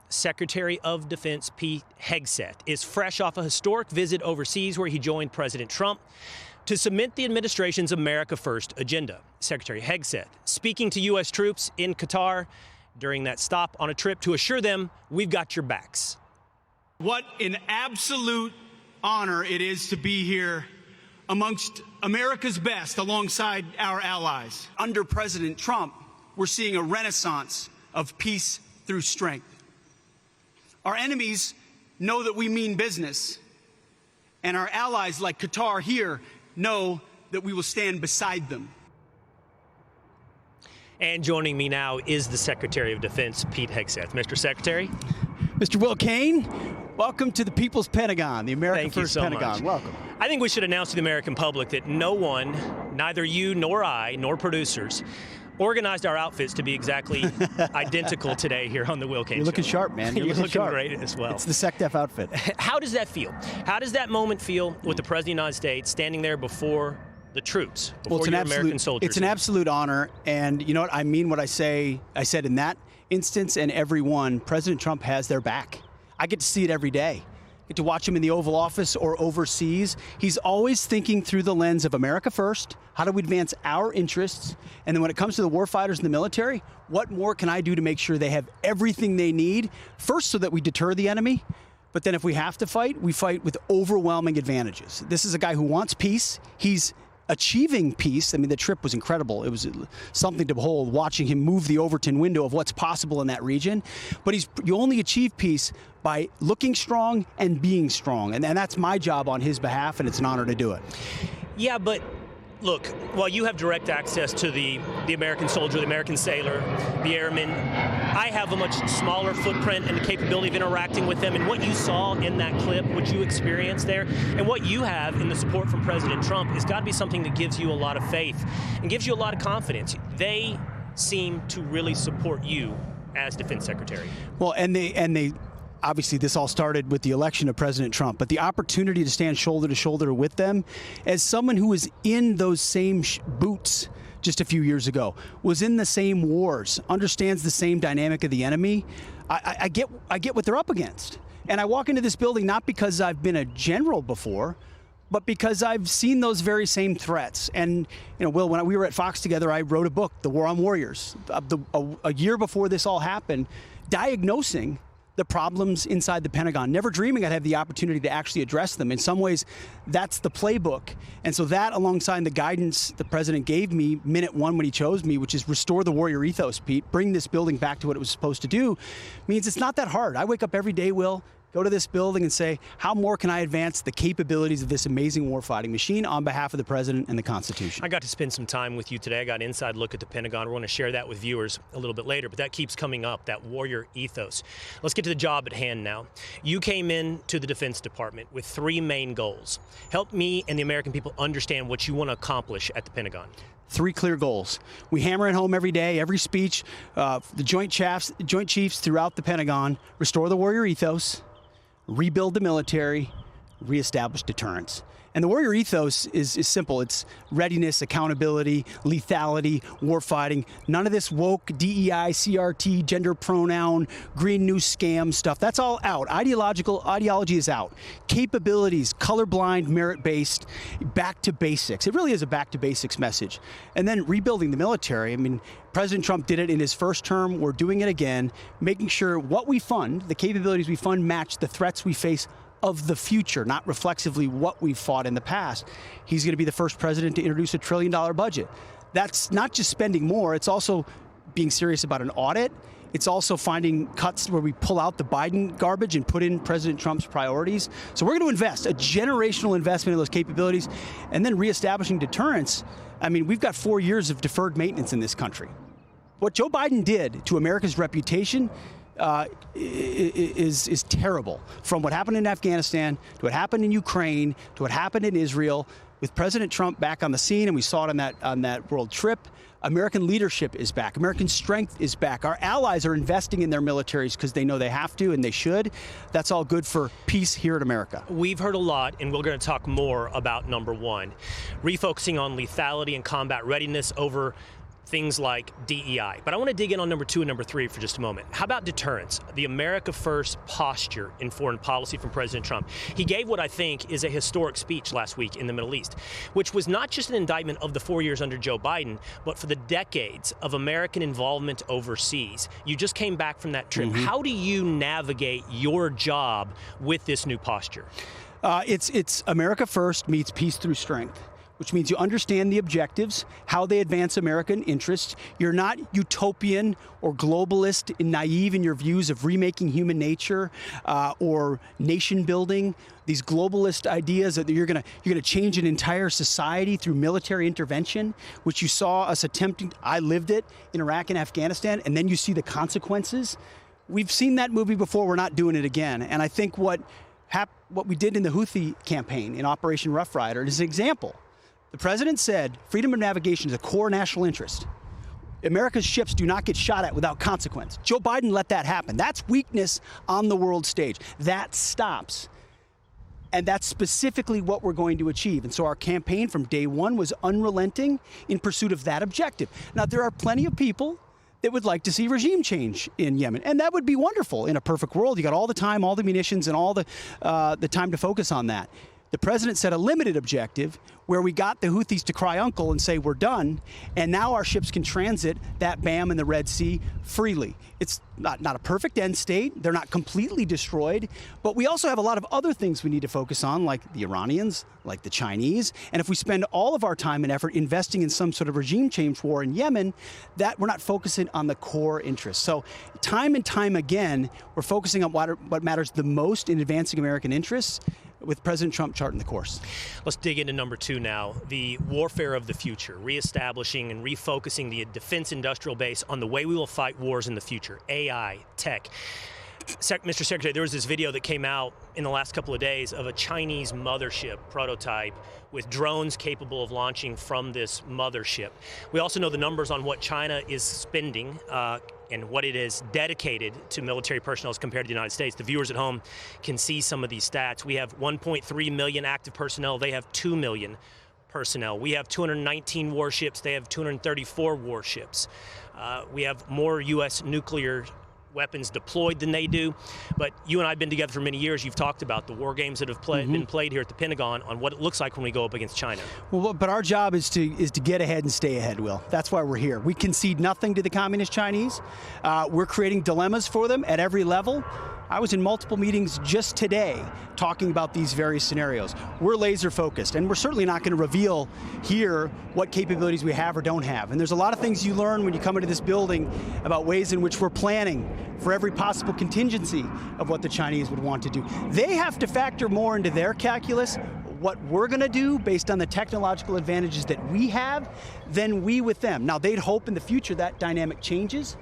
Secretary of Defense Pete Hegseth is fresh off a historic visit overseas where he joined President Trump to cement the administration's America First agenda. Secretary Hegseth speaking to U.S. troops in Qatar during that stop on a trip to assure them we've got your backs. What an absolute honor it is to be here amongst America's best alongside our allies. Under President Trump, we're seeing a renaissance of peace through strength. Our enemies know that we mean business, and our allies like Qatar here know that we will stand beside them. And joining me now is the Secretary of Defense, Pete Hegseth. Mr. Secretary. Mr. Will Cain, welcome to the People's Pentagon, the America First Pentagon. Much. Welcome. I think we should announce to the American public that no one, neither you nor I, nor producers, organized our outfits to be exactly identical today here on the Will Cain Show. You're looking sharp, man. You're looking sharp. Great as well. It's the SecDef outfit. How does that feel? How does that moment feel with the President of the United States standing there before the troops, before your American soldiers? It's an absolute honor, and you know what? I mean what I say. I said in that instance and every one, President Trump has their back. I get to see it every day. I get to watch him in the Oval Office or overseas. He's always thinking through the lens of America first. How do we advance our interests? And then when it comes to the warfighters in the military, what more can I do to make sure they have everything they need? First, so that we deter the enemy. But then if we have to fight, we fight with overwhelming advantages. This is a guy who wants peace. He's achieving peace. I mean, the trip was incredible. It was something to behold, watching him move the Overton window of what's possible in that region. But you only achieve peace by looking strong and being strong. And that's my job on his behalf, and it's an honor to do it. Yeah, but look, while you have direct access to the American soldier, the American sailor, the airman, I have a much smaller footprint and the capability of interacting with them. And what you saw in that clip, what you experienced there, and what you have in the support from President Trump has got to be something that gives you a lot of faith and gives you a lot of confidence. They seem to really support you as Defense Secretary. Well, and they obviously, this all started with the election of President Trump, but the opportunity to stand shoulder to shoulder with them, as someone who was in those same boots just a few years ago, was in the same wars, understands the same dynamic of the enemy, I get what they're up against. And I walk into this building not because I've been a general before, but because I've seen those very same threats. And, you know, Will, when we were at Fox together, I wrote a book, The War on Warriors, a year before this all happened, diagnosing the problems inside the Pentagon, never dreaming I'd have the opportunity to actually address them. In some ways, that's the playbook. And so that, alongside the guidance the president gave me minute one when he chose me, which is restore the warrior ethos, Pete, bring this building back to what it was supposed to do, means it's not that hard. I wake up every day, Will, go to this building and say, how more can I advance the capabilities of this amazing warfighting machine on behalf of the president and the Constitution? I got to spend some time with you today. I got an inside look at the Pentagon. We're going to share that with viewers a little bit later, but that keeps coming up, that warrior ethos. Let's get to the job at hand now. You came in to the Defense Department with three main goals. Help me and the American people understand what you want to accomplish at the Pentagon. Three clear goals. We hammer it home every day, every speech, the Joint Chiefs throughout the Pentagon, restore the warrior ethos, rebuild the military, reestablish deterrence. And the warrior ethos is simple. It's readiness, accountability, lethality, warfighting. None of this woke DEI, CRT, gender pronoun, green new scam stuff. That's all out. Ideology is out. Capabilities, colorblind, merit-based, back to basics. It really is a back to basics message. And then rebuilding the military. I mean, President Trump did it in his first term. We're doing it again, making sure what we fund, the capabilities we fund, match the threats we face of the future, not reflexively what we've fought in the past. He's going to be the first president to introduce $1 trillion budget. That's not just spending more, it's also being serious about an audit. It's also finding cuts where we pull out the Biden garbage and put in President Trump's priorities. So we're going to invest, a generational investment in those capabilities, and then reestablishing deterrence. I mean, we've got 4 years of deferred maintenance in this country. What Joe Biden did to America's reputation is terrible. From what happened in Afghanistan, to what happened in Ukraine, to what happened in Israel, with President Trump back on the scene, and we saw it on that world trip, American leadership is back. American strength is back. Our allies are investing in their militaries because they know they have to and they should. That's all good for peace here in America. We've heard a lot, and we're going to talk more about number one, refocusing on lethality and combat readiness over things like DEI. But I want to dig in on number 2 and number 3 for just a moment. How about deterrence? The America First posture in foreign policy from President Trump. He gave what I think is a historic speech last week in the Middle East, which was not just an indictment of the 4 years under Joe Biden, but for the decades of American involvement overseas. You just came back from that trip. How do you navigate your job with this new posture? It's America First meets peace through strength, which means you understand the objectives, how they advance American interests. You're not utopian or globalist and naive in your views of remaking human nature or nation building. These globalist ideas that you're going to change an entire society through military intervention, which you saw us attempting. I lived it in Iraq and Afghanistan, and then you see the consequences. We've seen that movie before. We're not doing it again. And I think what we did in the Houthi campaign in Operation Rough Rider is an example. The president said freedom of navigation is a core national interest. America's ships do not get shot at without consequence. Joe Biden let that happen. That's weakness on the world stage. That stops. And that's specifically what we're going to achieve. And so our campaign from day one was unrelenting in pursuit of that objective. Now, there are plenty of people that would like to see regime change in Yemen. And that would be wonderful in a perfect world. You got all the time, all the munitions, and all the time to focus on that. The president set a limited objective where we got the Houthis to cry uncle and say we're done, and now our ships can transit that BAM in the Red Sea freely. It's not a perfect end state. They're not completely destroyed, but we also have a lot of other things we need to focus on, like the Iranians, like the Chinese. And if we spend all of our time and effort investing in some sort of regime change war in Yemen, that we're not focusing on the core interests. So time and time again, we're focusing on what matters the most in advancing American interests, with President Trump charting the course. Let's dig into number 2 now, the warfare of the future, reestablishing and refocusing the defense industrial base on the way we will fight wars in the future, AI, tech. Mr. Secretary, there was this video that came out in the last couple of days of a Chinese mothership prototype with drones capable of launching from this mothership. We also know the numbers on what China is spending and what it is dedicated to military personnel as compared to the United States. The viewers at home can see some of these stats. We have 1.3 million active personnel. They have 2 million personnel. We have 219 warships. They have 234 warships. We have more U.S. nuclear weapons deployed than they do. But you and I have been together for many years. You've talked about the war games that have been played here at the Pentagon on what it looks like when we go up against China. Well, but our job is to get ahead and stay ahead, Will. That's why we're here. We concede nothing to the communist Chinese. We're creating dilemmas for them at every level. I was in multiple meetings just today talking about these various scenarios. We're laser focused, and we're certainly not going to reveal here what capabilities we have or don't have. And there's a lot of things you learn when you come into this building about ways in which we're planning for every possible contingency of what the Chinese would want to do. They have to factor more into their calculus what we're going to do based on the technological advantages that we have than we with them. Now, they'd hope in the future that dynamic changes,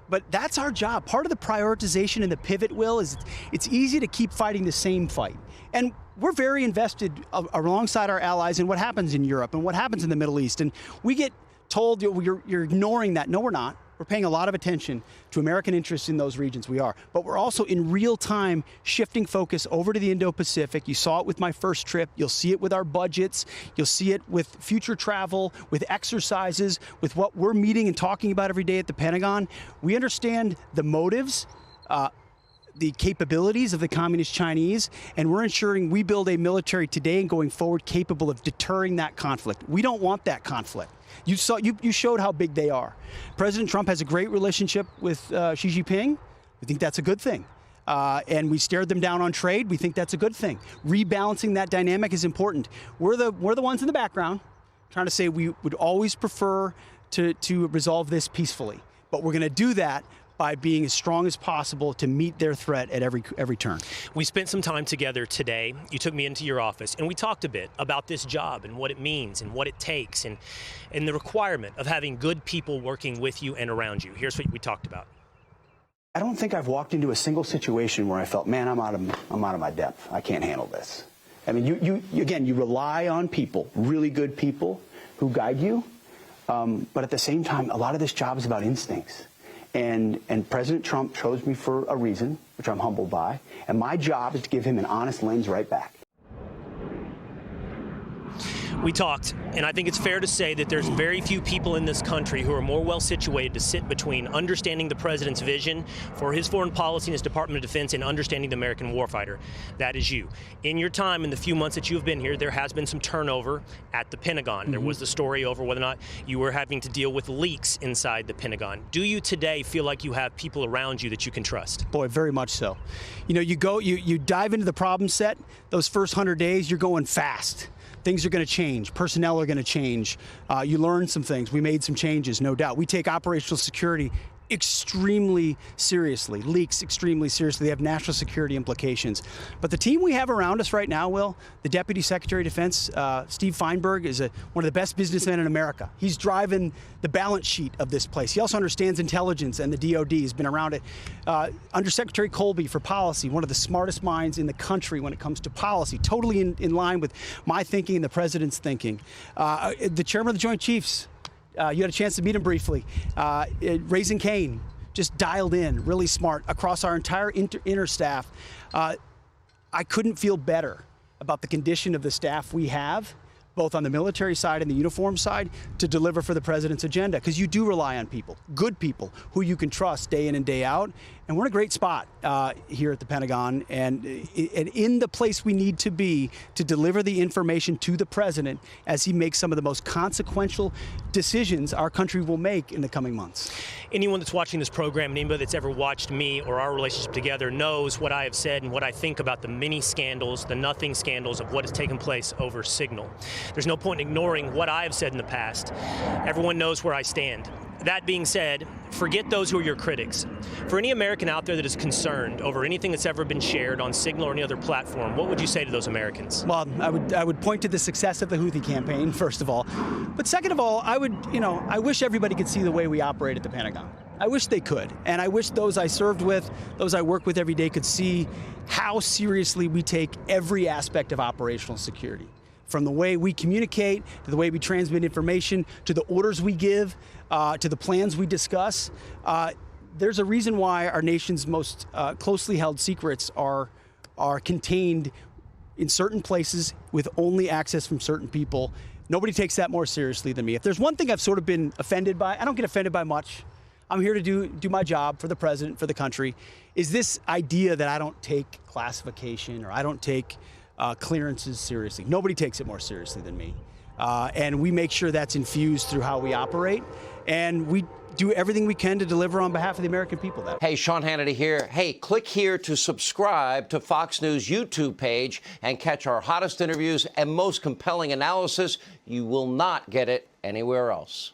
but that's our job. Part of the prioritization and the pivot, Will, is it's easy to keep fighting the same fight. And we're very invested alongside our allies in what happens in Europe and what happens in the Middle East. And we get told you're ignoring that. No, we're not. We're paying a lot of attention to American interests in those regions. We are. But we're also in real time shifting focus over to the Indo-Pacific. You saw it with my first trip. You'll see it with our budgets. You'll see it with future travel, with exercises, with what we're meeting and talking about every day at the Pentagon. We understand the motives, the capabilities of the communist Chinese, and we're ensuring we build a military today and going forward capable of deterring that conflict. We don't want that conflict. You showed how big they are. President Trump has a great relationship with Xi Jinping. We think that's a good thing. And we stared them down on trade. We think that's a good thing. Rebalancing that dynamic is important. We're the ones in the background trying to say we would always prefer to resolve this peacefully. But we're going to do that by being as strong as possible to meet their threat at every turn. We spent some time together today. You took me into your office, and we talked a bit about this job and what it means and what it takes and the requirement of having good people working with you and around you. Here's what we talked about. I don't think I've walked into a single situation where I felt, man, I'm out of my depth. I can't handle this. I mean, you rely on people, really good people who guide you. But at the same time, a lot of this job is about instincts. And President Trump chose me for a reason, which I'm humbled by. And my job is to give him an honest lens right back. We talked, and I think it's fair to say that there's very few people in this country who are more well situated to sit between understanding the president's vision for his foreign policy and his Department of Defense and understanding the American warfighter. That is you. In your time, in the few months that you've been here, there has been some turnover at the Pentagon. There was the story over whether or not you were having to deal with leaks inside the Pentagon. Do you today feel like you have people around you that you can trust? Boy, very much so. You know, you dive into the problem set, those first 100 days, you're going fast. Things are going to change. Personnel are going to change. You learn some things. We made some changes, no doubt. We take operational security extremely seriously, leaks extremely seriously. They have national security implications. But the team we have around us right now, Will, the Deputy Secretary of Defense, Steve Feinberg, is one of the best businessmen in America. He's driving the balance sheet of this place. He also understands intelligence and the DOD. He's been around it. Undersecretary Colby for policy, one of the smartest minds in the country when it comes to policy, totally in line with my thinking and the president's thinking. The chairman of the Joint Chiefs, you had a chance to meet him briefly. Will Cain, just dialed in, really smart across our entire inner staff. I couldn't feel better about the condition of the staff we have, both on the military side and the uniform side, to deliver for the president's agenda, because you do rely on people, good people, who you can trust day in and day out. And we're in a great spot here at the Pentagon and in the place we need to be to deliver the information to the president as he makes some of the most consequential decisions our country will make in the coming months. Anyone that's watching this program, and anybody that's ever watched me or our relationship together, knows what I have said and what I think about the many scandals, the nothing scandals of what has taken place over Signal. There's no point in ignoring what I have said in the past. Everyone knows where I stand. That being said, forget those who are your critics. For any American out there that is concerned over anything that's ever been shared on Signal or any other platform, what would you say to those Americans? Well, I would point to the success of the Houthi campaign, first of all. But second of all, I wish everybody could see the way we operate at the Pentagon. I wish they could. And I wish those I served with, those I work with every day, could see how seriously we take every aspect of operational security. From the way we communicate, to the way we transmit information, to the orders we give, to the plans we discuss. There's a reason why our nation's most closely held secrets are contained in certain places with only access from certain people. Nobody takes that more seriously than me. If there's one thing I've sort of been offended by, I don't get offended by much. I'm here to do my job for the president, for the country, is this idea that I don't take classification or I don't take clearances seriously. Nobody takes it more seriously than me. And we make sure that's infused through how we operate. And we do everything we can to deliver on behalf of the American people. Hey, Sean Hannity here. Hey, click here to subscribe to Fox News YouTube page and catch our hottest interviews and most compelling analysis. You will not get it anywhere else.